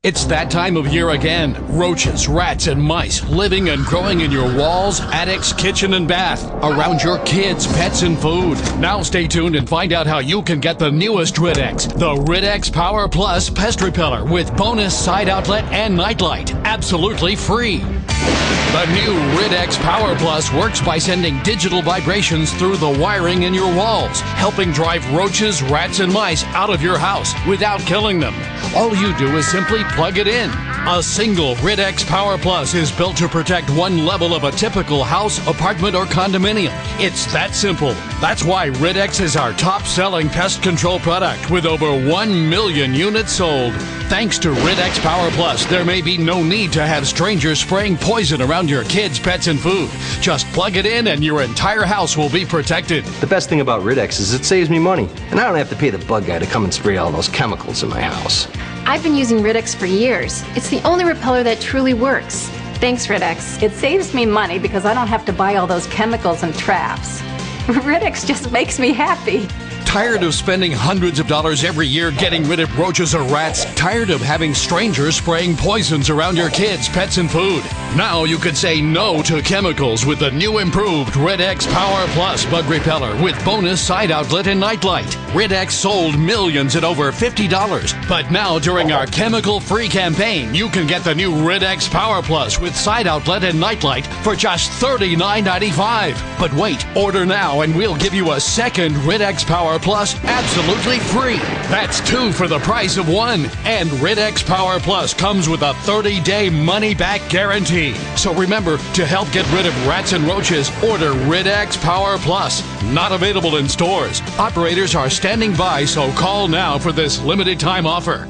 It's that time of year again. Roaches, rats, and mice living and growing in your walls, attics, kitchen, and bath, around your kids, pets, and food. Now stay tuned and find out how you can get the newest Rid-X, the Rid-X Power Plus Pest Repeller with bonus side outlet and nightlight, absolutely free. The new Rid-X Power Plus works by sending digital vibrations through the wiring in your walls, helping drive roaches, rats, and mice out of your house without killing them. All you do is simply plug it in. A single Rid-X Power Plus is built to protect one level of a typical house, apartment, or condominium. It's that simple. That's why Rid-X is our top-selling pest control product with over 1 million units sold. Thanks to Rid-X Power Plus, there may be no need to have strangers spraying poison around your kids, pets, and food. Just plug it in and your entire house will be protected. The best thing about Rid-X is it saves me money, and I don't have to pay the bug guy to come and spray all those chemicals in my house. I've been using Rid-X for years. It's the only repeller that truly works. Thanks, Rid-X. It saves me money because I don't have to buy all those chemicals and traps. Rid-X just makes me happy. Tired of spending hundreds of dollars every year getting rid of roaches or rats? Tired of having strangers spraying poisons around your kids, pets, and food? Now you can say no to chemicals with the new improved Rid-X Power Plus Bug Repeller with bonus side outlet and nightlight. Rid-X sold millions at over $50. But now during our chemical-free campaign, you can get the new Rid-X Power Plus with side outlet and nightlight for just $39.95. But wait, order now and we'll give you a second Rid-X Power Plus absolutely free. That's two for the price of one. And Rid-X Power Plus comes with a 30-day money-back guarantee. So remember, to help get rid of rats and roaches, order Rid-X Power Plus. Not available in stores. Operators are standing by, so call now for this limited time offer.